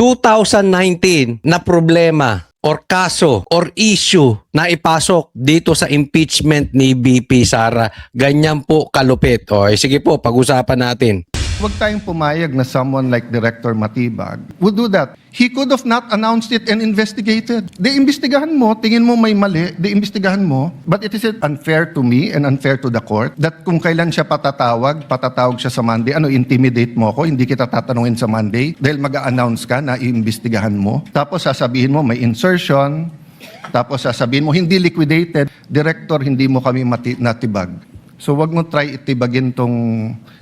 2019 na problema or kaso or issue na ipasok dito sa impeachment ni VP Sara. Ganyan po kalupit. O, sige po, pag-usapan natin. Huwag tayong pumayag na someone like Director Matibag would do that. He could have not announced it and investigated. Imbestigahan mo, tingin mo may mali, imbestigahan mo. But it is unfair to me and unfair to the court that kung kailan siya patatawag siya sa Monday, intimidate mo ako, hindi kita tatanungin sa Monday dahil mag-a-announce ka na iimbestigahan mo. Tapos sasabihin mo may insertion, tapos sasabihin mo hindi liquidated, Director, hindi mo kami natibag. So wag mo try itibagin tong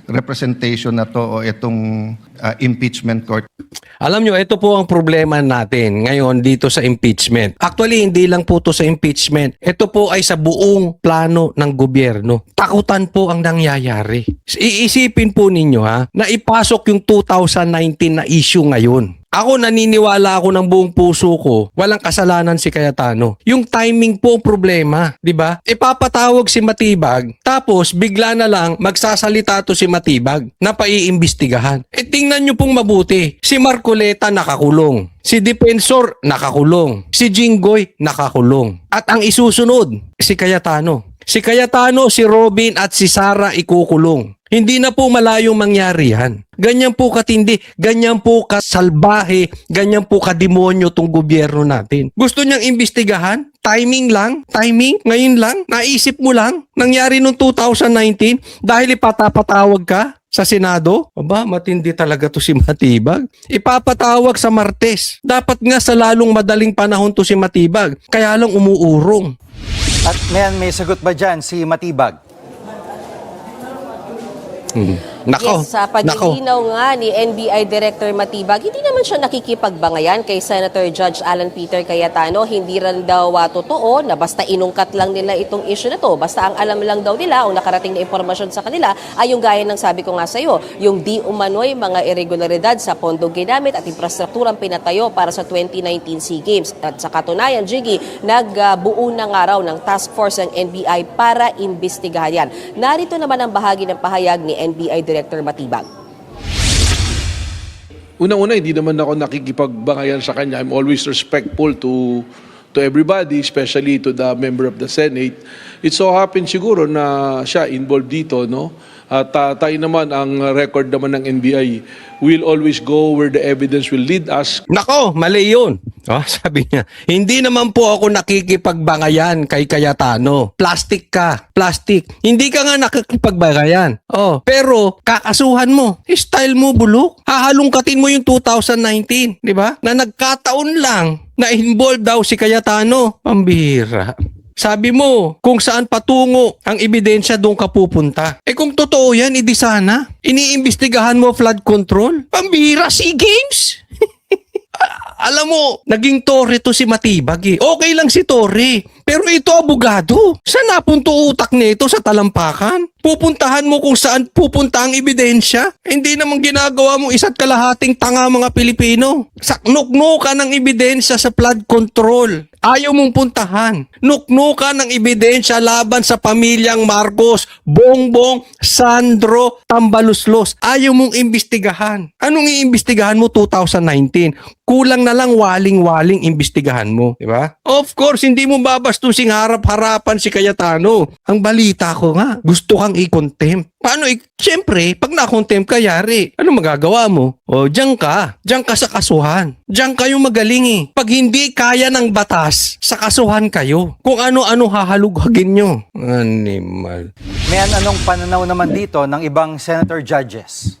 representation na to o itong impeachment court. Alam nyo, ito po ang problema natin ngayon dito sa impeachment. Actually, hindi lang po to sa impeachment. Ito po ay sa buong plano ng gobyerno. Takutan po ang nangyayari. Iisipin po ninyo na ipasok yung 2019 na issue ngayon. Ako naniniwala ako ng buong puso ko, walang kasalanan si Cayetano. Yung timing po ang problema, di ba? Ipapatawag si Matibag, tapos bigla na lang magsasalita to si Matibag na paiimbestigahan. Tingnan nyo pong mabuti, si Marcoleta nakakulong, si Defensor nakakulong, si Jinggoy nakakulong. At ang isusunod, si Cayetano. Si Cayetano, si Robin at si Sara ikukulong. Hindi na po malayong mangyari yan. Ganyan po katindi, ganyan po kasalbahe, ganyan po kademonyo tong gobyerno natin. Gusto niyang imbestigahan? Timing lang? Timing? Ngayon lang? Naisip mo lang? Nangyari noong 2019 dahil ipatapatawag ka sa Senado? Aba, matindi talaga to si Matibag. Ipapatawag sa Martes. Dapat nga sa lalong madaling panahon to si Matibag. Kaya lang umuurong. At may sagot ba dyan si Matibag? Nako, yes, sa paglilinaw nga ni NBI Director Matibag, hindi naman siya nakikipagbangayan kay Senator Judge Alan Peter Cayetano. Hindi rin daw totoo na basta inungkat lang nila itong issue na to. Basta ang alam lang daw nila, ang nakarating na impormasyon sa kanila, ay yung gaya ng sabi ko nga sa iyo, yung di umano'y mga irregularidad sa pondong ginamit at infrastrukturang pinatayo para sa 2019 SEA Games. At sa katunayan, Jiggy, nagbuo na nga raw ng task force ng NBI para imbestigahan yan. Narito naman ang bahagi ng pahayag ni NBI Director Matibag. Unang-una, hindi naman ako nakikipagbangayan sa kanya. I'm always respectful to everybody, especially to the member of the Senate. It so happens siguro na siya involved dito, no? At tayo naman, ang record naman ng NBI, we'll always go where the evidence will lead us. Nako, mali yun. Sabi niya, hindi naman po ako nakikipagbangayan kay Cayetano. Plastic ka, plastic. Hindi ka nga nakikipagbangayan. Pero kakasuhan mo, style mo bulok. Hahalungkatin mo yung 2019, di ba? Na nagkataon lang na involved daw si Cayetano. Pambihira. Sabi mo, kung saan patungo ang ebidensya doon ka pupunta. Kung totoo yan, edi sana. Iniimbestigahan mo flood control. Pambihira, SEA Games? Alam mo, naging tore to si Matibag eh. Okay lang si tore. Pero ito abogado. Saan napunto utak nito sa talampakan? Pupuntahan mo kung saan pupunta ang ebidensya? Hindi naman ginagawa mo isa't kalahating tanga mga Pilipino. Saknuknukan ng ebidensya sa flood control. Ayaw mong puntahan. Nuknukan ng ebidensya laban sa pamilyang Marcos, Bongbong, Sandro, Tambaluslos. Ayaw mong imbestigahan. Anong iimbestigahan mo 2019? Kulang na lang waling-waling imbestigahan mo, di ba? Of course, hindi mo babastusing harap-harapan si Cayetano. Ang balita ko nga, gusto kang i-contempt. Paano? Siyempre, pag na-contempt ka, yari. Ano magagawa mo? Diyan ka. Diyan ka sa kasuhan. Diyan kayo magaling eh. Pag hindi kaya ng batas, sa kasuhan kayo. Kung ano-ano hahalughagin nyo. Animal. May anong pananaw naman dito ng ibang senator judges?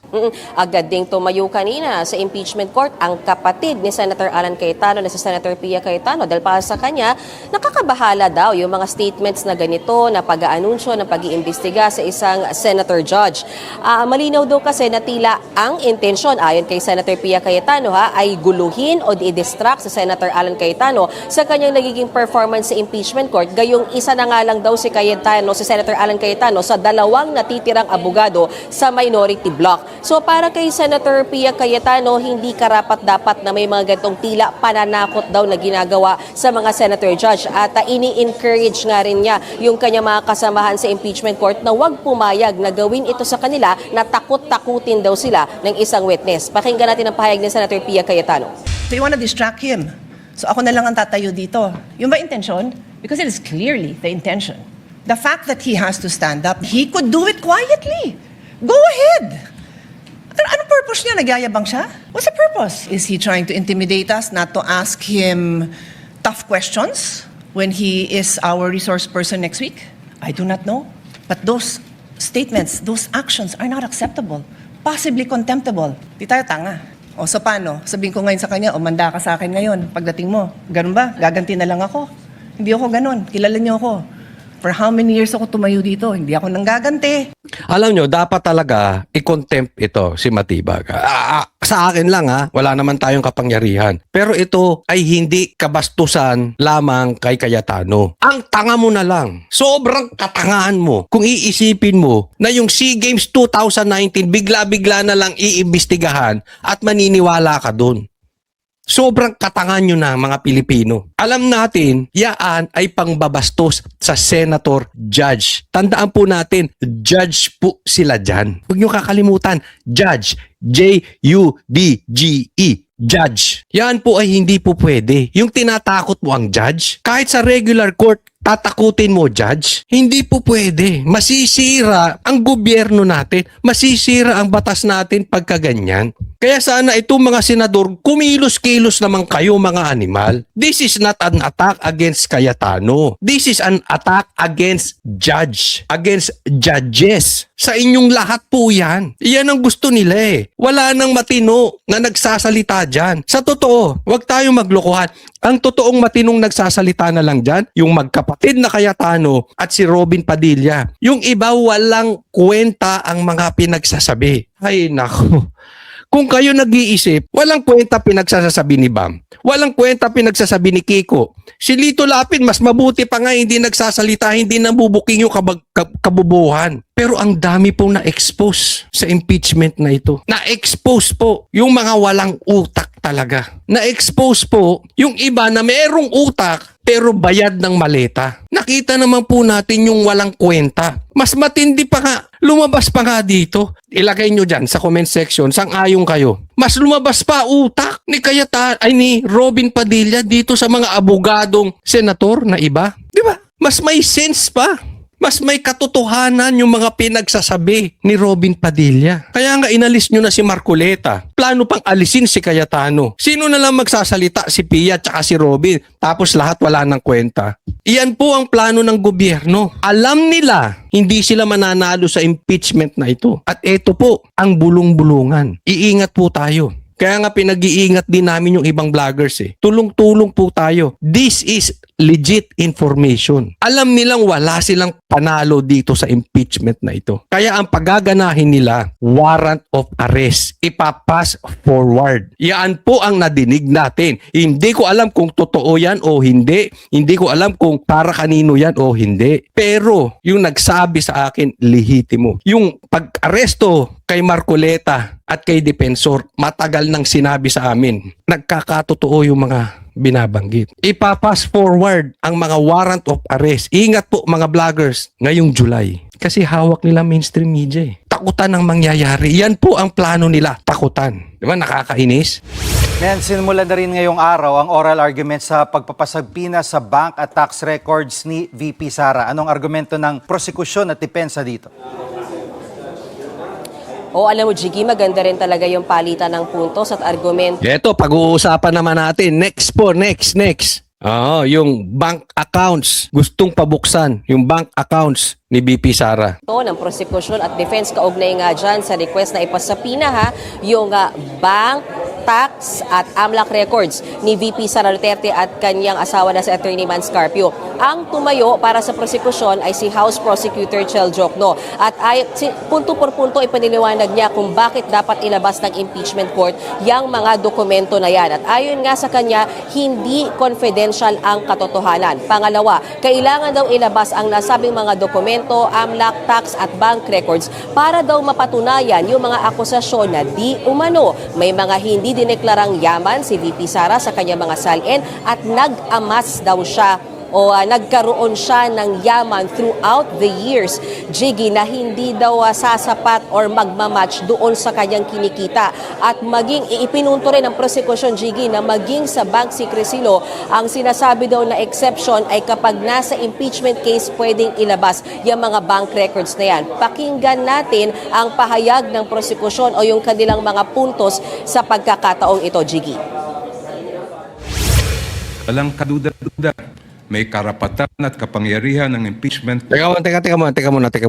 Agad ding tumayo kanina sa impeachment court ang kapatid ni Senator Alan Cayetano na si Senator Pia Cayetano dahil para sa kanya, nakakabahala daw yung mga statements na ganito na pag-aanunsyo ng pag-iimbestiga sa isang senator judge. Malinaw daw kasi na tila ang intensyon ayon kay Senator Pia Cayetano ay guluhin o i-distract si Senator Alan Cayetano sa kanyang nagiging performance sa impeachment court. Gayong isa na nga lang daw si Senator Alan Cayetano sa dalawang natitirang abogado sa minority bloc. So para kay Senator Pia Cayetano, hindi karapat-dapat na may mga ganitong tila pananakot daw na ginagawa sa mga senator judge at ini-encourage nga rin niya yung kanyang mga kasamahan sa impeachment court na huwag pumayag na gawin ito sa kanila na takot-takutin daw sila ng isang witness. Pakinggan natin ang pahayag ni Senator Pia Cayetano. So you want to distract him. So ako na lang ang tatayo dito. Yung ba intention? Because it is clearly the intention. The fact that he has to stand up, he could do it quietly. Go ahead. Anong purpose niya? Nagyayabang siya? What's the purpose? Is he trying to intimidate us not to ask him tough questions when he is our resource person next week? I do not know. But those statements, those actions are not acceptable. Possibly contemptible. Di tayo tanga. O so paano? Sabihin ko ngayon sa kanya, manda ka sa akin ngayon pagdating mo. Ganun ba? Gaganti na lang ako. Hindi ako ganun. Kilala niyo ako. For how many years ako tumayo dito? Hindi ako nanggaganti. Alam nyo, dapat talaga i-contempt ito si Matibag. Sa akin lang wala naman tayong kapangyarihan. Pero ito ay hindi kabastusan lamang kay Cayetano. Ang tanga mo na lang. Sobrang katangahan mo. Kung iisipin mo na yung SEA Games 2019 bigla-bigla na lang iimbestigahan at maniniwala ka dun. Sobrang katangan nyo na mga Pilipino. Alam natin, yaan ay pangbabastos sa senator judge. Tandaan po natin, judge po sila dyan. Huwag nyo kakalimutan, judge. J-U-D-G-E. Judge. Yan po ay hindi po pwede. Yung tinatakot mo ang judge, kahit sa regular court, tatakutin mo, judge? Hindi po pwede. Masisira ang gobyerno natin. Masisira ang batas natin pagka ganyan. Kaya sana itong mga senador, kumilos-kilos naman kayo mga animal. This is not an attack against Cayetano. This is an attack against judge. Against judges. Sa inyong lahat po yan. Iyan ang gusto nila eh. Wala nang matino na nagsasalita dyan. Sa totoo, huwag tayong maglokohan. Ang totoong matinong nagsasalita na lang dyan, yung magkapatid na Cayetano at si Robin Padilla. Yung iba walang kwenta ang mga pinagsasabi. Ay nako. Kung kayo nag-iisip, walang kwenta pinagsasabi ni Bam. Walang kwenta pinagsasabi ni Kiko. Si Lito Lapid, mas mabuti pa nga hindi nagsasalita, hindi nabubuking yung kabubuhan. Pero ang dami pong na-expose sa impeachment na ito. Na-expose po yung mga walang utak talaga. Na-expose po yung iba na merong utak pero bayad ng maleta. Nakita naman po natin yung walang kwenta. Mas matindi pa nga, lumabas pa nga dito. Ilagay nyo dyan sa comment section, sang-ayon kayo. Mas lumabas pa utak ni Robin Padilla dito sa mga abogadong senator na iba. Di ba? Mas may sense pa. Mas may katotohanan yung mga pinagsasabi ni Robin Padilla. Kaya nga inalis nyo na si Marcoleta. Plano pang alisin si Cayetano. Sino na lang magsasalita? Si Pia at si Robin. Tapos lahat wala ng kwenta. Iyan po ang plano ng gobyerno. Alam nila, hindi sila mananalo sa impeachment na ito. At ito po ang bulong-bulungan. Iingat po tayo. Kaya nga pinag-iingat din namin yung ibang vloggers eh. Tulong-tulong po tayo. This is legit information. Alam nilang wala silang panalo dito sa impeachment na ito. Kaya ang paggaganahin nila, warrant of arrest. Ipapass forward. Yan po ang nadinig natin. Hindi ko alam kung totoo yan o hindi. Hindi ko alam kung para kanino yan o hindi. Pero yung nagsabi sa akin, lehitimo. Yung pag-aresto kay Marcoleta at kay Defensor, matagal nang sinabi sa amin. Nagkakatotoo yung mga binabanggit. Ipapass forward ang mga warrant of arrest. Ingat po mga vloggers ngayong July. Kasi hawak nila mainstream media eh. Takutan ang mangyayari. Yan po ang plano nila. Takutan. Di ba? Nakakainis. Men, sinimula na rin ngayong araw ang oral argument sa pagpapasagpina sa bank at tax records ni VP Sara. Anong argumento ng prosekusyon at depensa dito? Alam mo, Jiggy, maganda rin talaga yung palitan ng puntos at argumento. Ito, pag-uusapan naman natin. Next po, next. Yung bank accounts. Gustong pabuksan yung bank accounts ni VP Sara. Ng prosecution at defense kaugnay nga dyan sa request na ipasapina yung bank, tax at AMLAC records ni VP Sara Duterte at kanyang asawa na si Attorney Mans Carpio. Ang tumayo para sa prosekusyon ay si House Prosecutor Chel Jokno. At punto por punto ipiniliwanag niya kung bakit dapat ilabas ng impeachment court yung mga dokumento na yan. At ayon nga sa kanya, hindi confidential ang katotohanan. Pangalawa, kailangan daw ilabas ang nasabing mga dokumento, AMLAC, tax at bank records para daw mapatunayan yung mga akusasyon na di umano. May mga hindi dineklarang yaman si VP Sara sa kanyang mga salin at nag-amas daw siya o nagkaroon siya ng yaman throughout the years, Jiggy, na hindi daw sasapat or magmamatch doon sa kanyang kinikita. At maging ipinunto rin ng prosecution, Jiggy, na maging sa bank secrecy law, ang sinasabi daw na exception ay kapag nasa impeachment case pwedeng ilabas yung mga bank records na yan. Pakinggan natin ang pahayag ng prosecution o yung kanilang mga puntos sa pagkakataong ito, Jiggy. Walang kaduda-duda. May karapatan at kapangyarihan ng impeachment Teka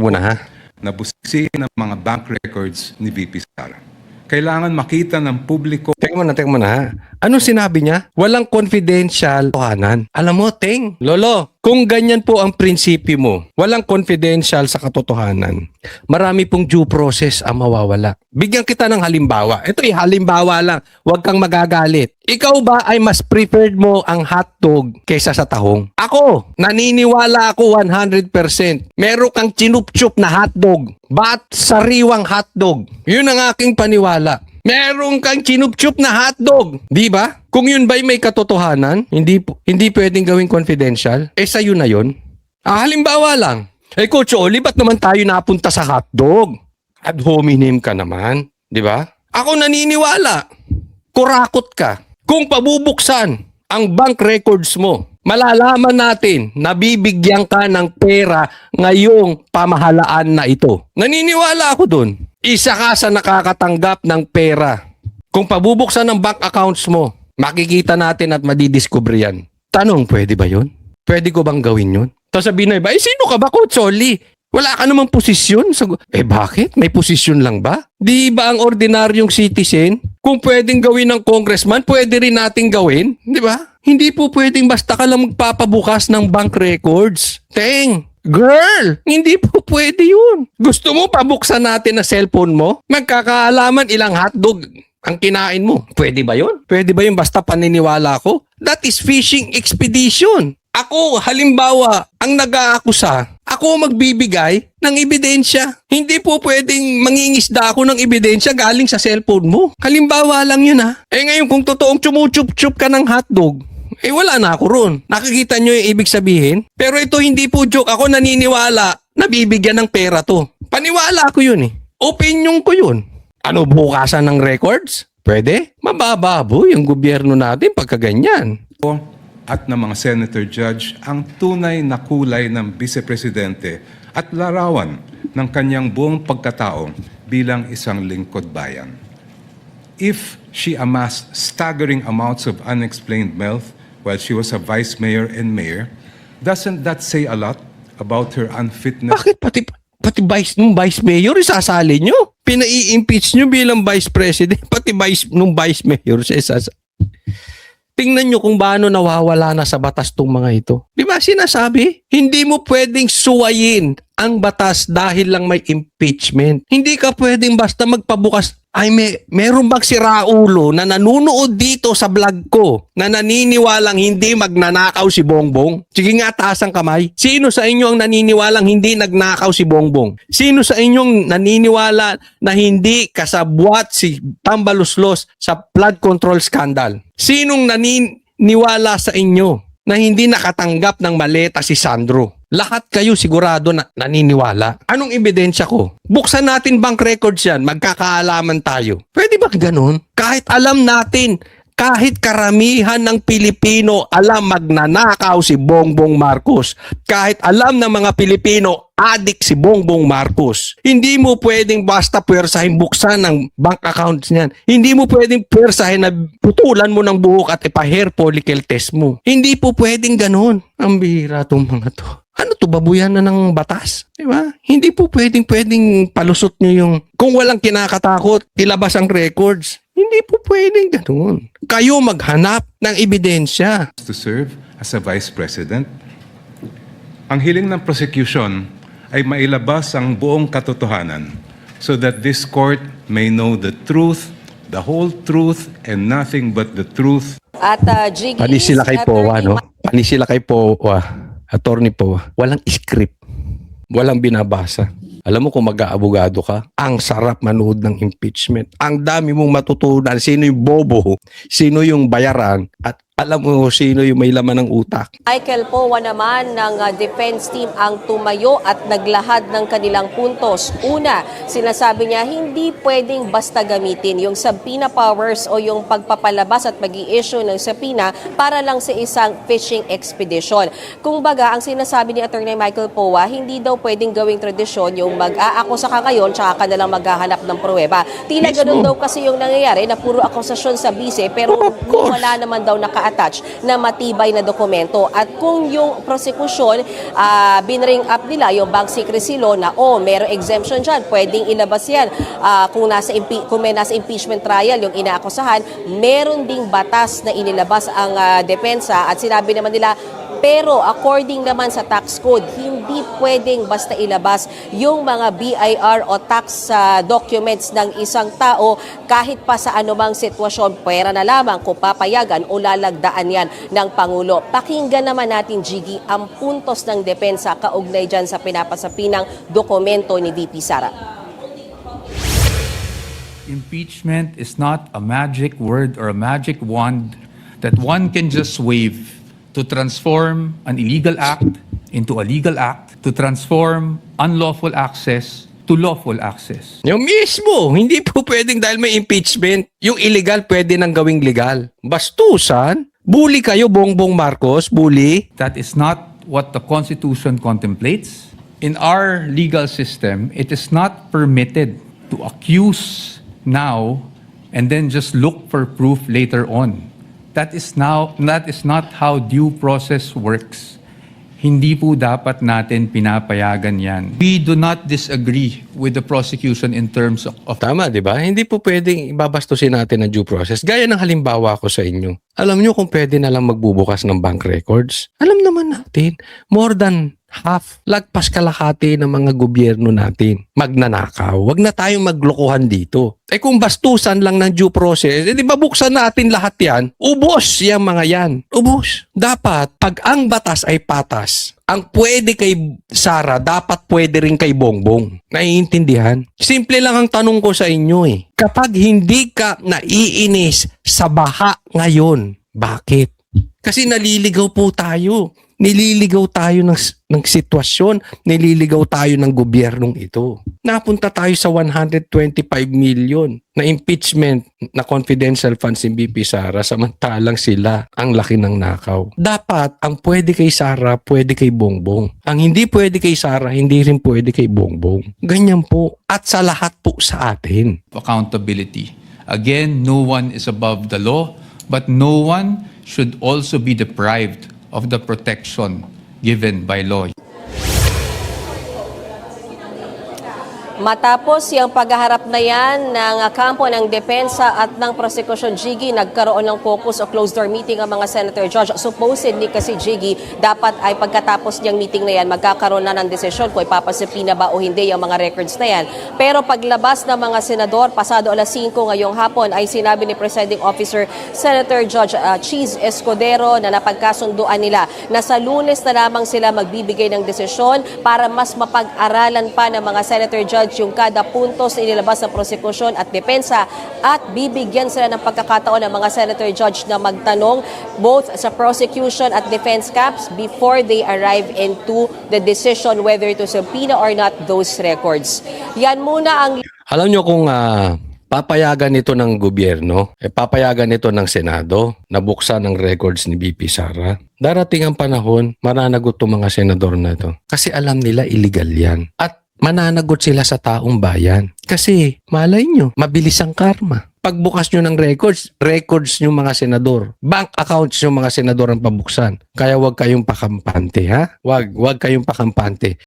muna ha. na busisin ang mga bank records ni VP Sara. Kailangan makita ng publiko Teka muna ha. Anong sinabi niya? Walang confidential totohanan. Alam mo, Ting, Lolo, kung ganyan po ang prinsipyo mo, walang confidential sa katotohanan, marami pong due process ang mawawala. Bigyan kita ng halimbawa. Ito halimbawa lang. Huwag kang magagalit. Ikaw ba ay mas preferred mo ang hotdog kaysa sa tahong? Ako, naniniwala ako 100%. Meron kang chinup-chup na hotdog. Ba't sariwang hotdog? Yun ang aking paniwala. Meron kang chinup-chup na hotdog. Di ba? Kung yun ba'y may katotohanan, hindi pwedeng gawing confidential, sa'yo na yun. Halimbawa lang. Coach Oli, ba't naman tayo napunta sa hotdog? Ad hominem ka naman. Di ba? Ako naniniwala. Kurakot ka. Kung pabubuksan ang bank records mo, malalaman natin na bibigyan ka ng pera ngayong pamahalaan na ito. Naniniwala ako dun. Isa ka sa nakakatanggap ng pera. Kung pabubuksan ang bank accounts mo, makikita natin at madidiscover yan. Tanong, pwede ba yun? Pwede ko bang gawin yun? Tapos sabihin na iba, sino ka ba, Coach Oli? Wala ka namang posisyon. Bakit? May posisyon lang ba? Di ba ang ordinaryong citizen, kung pwedeng gawin ng congressman, pwede rin nating gawin? Di ba? Hindi po pwedeng basta ka lang magpapabukas ng bank records. Girl, hindi po pwede yun. Gusto mo pabuksan natin na cellphone mo? Magkakaalaman ilang hotdog ang kinain mo. Pwede ba yun? Pwede ba yun basta paniniwala ko? That is fishing expedition. Ako, halimbawa, ang nag-aakusa, ako magbibigay ng ebidensya. Hindi po pwedeng mangingisda ako ng ebidensya galing sa cellphone mo. Halimbawa lang yun ha. Ngayon kung totoong chumuchup-chup ka ng hotdog, wala na ako ron. Nakikita nyo yung ibig sabihin? Pero ito hindi po joke. Ako naniniwala na bibigyan ng pera to. Paniwala ko yun eh. Opinion ko yun. Ano, bukasan ng records? Pwede? Mabababo yung gobyerno natin pagka ganyan. at ng mga senator judge ang tunay na kulay ng vice-presidente at larawan ng kanyang buong pagkatao bilang isang lingkod bayan. If she amassed staggering amounts of unexplained wealth while she was a vice mayor and mayor, doesn't that say a lot about her unfitness? Bakit pati vice mayor isasali nyo? Pinai-impeach nyo bilang vice president, pati vice mayor siya isasali. Tingnan nyo kung paano nawawala na sa batas tong mga ito. Di ba sinasabi? Hindi mo pwedeng suwayin ang batas dahil lang may impeachment. Hindi ka pwedeng basta magpabukas. Meron bang si Raulo na nanunood dito sa vlog ko na naniniwalang hindi magnanakaw si Bongbong? Sige nga, taas ang kamay. Sino sa inyo ang naniniwalang hindi nagnakaw si Bongbong? Sino sa inyong naniniwala na hindi kasabwat si Tambaluslos sa flood control scandal? Sinong naniniwala sa inyo na hindi nakatanggap ng maleta si Sandro? Lahat kayo sigurado na naniniwala. Anong ebidensya ko? Buksan natin bank records yan, magkakaalaman tayo. Pwede ba ganun? Kahit alam natin, kahit karamihan ng Pilipino alam magnanakaw si Bongbong Marcos. Kahit alam ng mga Pilipino, adik si Bongbong Marcos. Hindi mo pwedeng basta pwersahin buksan ng bank accounts niyan. Hindi mo pwedeng pwersahin na putulan mo ng buhok at ipa-hair follicle test mo. Hindi po pwedeng ganun. Ang bihira itong mga to. Ano to, babuyan na ng batas? Diba? Hindi po pwedeng palusot nyo yung kung walang kinakatakot, ilabas ang records. Hindi po pwedeng ganun. Kayo maghanap ng ebidensya. To serve as a vice president. Ang hiling ng prosecution ay mailabas ang buong katotohanan so that this court may know the truth, the whole truth, and nothing but the truth. At Jiggy, Panis sila kay Powa, no? Panis sila kay Powa. Attorney Powa. Walang script. Walang binabasa. Alam mo kung mag-aabogado ka, ang sarap manood ng impeachment. Ang dami mong matutunan. Sino yung bobo? Sino yung bayaran? At alam mo sino yung may laman ng utak. Michael Powa naman ng defense team ang tumayo at naglahad ng kanilang puntos. Una, sinasabi niya hindi pwedeng basta gamitin yung subpoena powers o yung pagpapalabas at mag-i-issue ng subpoena para lang sa isang fishing expedition. Kung baga, ang sinasabi ni Attorney Michael Powa, hindi daw pwedeng gawing tradisyon yung mag-aakusa ka ngayon tsaka ka nalang maghahanap ng pruweba. Tila ganun daw kasi yung nangyayari na puro akusasyon sa bise pero wala naman daw naka-attach na matibay na dokumento. At kung yung prosekusyon, binring up nila yung bank secrecy law na merong exemption dyan, pwedeng ilabas yan. Kung may nasa impeachment trial yung inaakusahan, meron ding batas na inilabas ang depensa at sinabi naman nila, pero according naman sa tax code, hindi pwedeng basta ilabas yung mga BIR o tax documents ng isang tao kahit pa sa anumang sitwasyon, pwera na lamang kung papayagan o lalagdaan yan ng Pangulo. Pakinggan naman natin, Jiggy, ang puntos ng depensa kaugnay dyan sa pinapasapinang dokumento ni VP Sara. Impeachment is not a magic word or a magic wand that one can just wave to transform an illegal act into a legal act, to transform unlawful access to lawful access. Yung mismo, hindi po pwedeng dahil may impeachment, yung illegal pwede nang gawing legal. Bastusan, bully kayo, Bongbong Marcos, bully. That is not what the Constitution contemplates. In our legal system, it is not permitted to accuse now and then just look for proof later on. That is not how due process works. Hindi po dapat natin pinapayagan yan. We do not disagree with the prosecution in terms of Tama, di ba? Hindi po pwedeng ibabastusin natin ang due process. Gaya ng halimbawa ko sa inyo. Alam nyo kung pwede na lang magbubukas ng bank records? Alam naman natin, more than half, lagpas kalahati ng mga gobyerno natin magnanakaw. Wag na tayong maglokohan dito. Kung bastusan lang ng due process, di ba buksan natin lahat yan? Ubos yung mga yan. Ubos. Dapat, pag ang batas ay patas, ang pwede kay Sara, dapat pwede rin kay Bongbong. Naiintindihan? Simple lang ang tanong ko sa inyo Kapag hindi ka naiinis sa baha ngayon, bakit? Kasi naliligaw po tayo. Nililigaw tayo ng sitwasyon, nililigaw tayo ng gobyernong ito. Napunta tayo sa 125 million na impeachment na confidential funds ni BP Sara samantalang sila ang laki ng nakaw. Dapat ang pwede kay Sara, pwede kay Bongbong. Ang hindi pwede kay Sara, hindi rin pwede kay Bongbong. Ganyan po. At sa lahat po sa atin. accountability. Again, no one is above the law, but no one should also be deprived of the protection given by law. Matapos yung paghaharap na yan ng kampo ng depensa at ng prosecution, Jiggy, nagkaroon ng focus o closed door meeting ang mga senator judge. Supposedly kasi, Jiggy, dapat ay pagkatapos niyang meeting na yan, magkakaroon na ng desisyon kung ipapasipina ba o hindi yung mga records na yan. Pero paglabas ng mga senador, pasado alas 5 ngayong hapon, ay sinabi ni Presiding Officer Senator Judge Cheese Escudero na napagkasunduan nila na sa Lunes na lamang sila magbibigay ng desisyon para mas mapag-aralan pa ng mga senator judge yung kada puntos na inilabas ng prosekusyon at depensa at bibigyan sila ng pagkakataon ng mga senator judge na magtanong both sa prosecution at defense camps before they arrive into the decision whether to subpoena or not those records. Yan muna ang Alam nyo kung papayagan ito ng gobyerno, papayagan ito ng Senado na buksan ang records ni BP Sara. Darating ang panahon, mananagot itong mga senador na ito. Kasi alam nila illegal yan. At mananagot sila sa taong bayan. Kasi malay nyo, mabilis ang karma. Pagbukas nyo ng records nyo mga senador, bank accounts nyo mga senador ang pabuksan. Kaya wag kayong pakampante, ha? Wag kayong pakampante.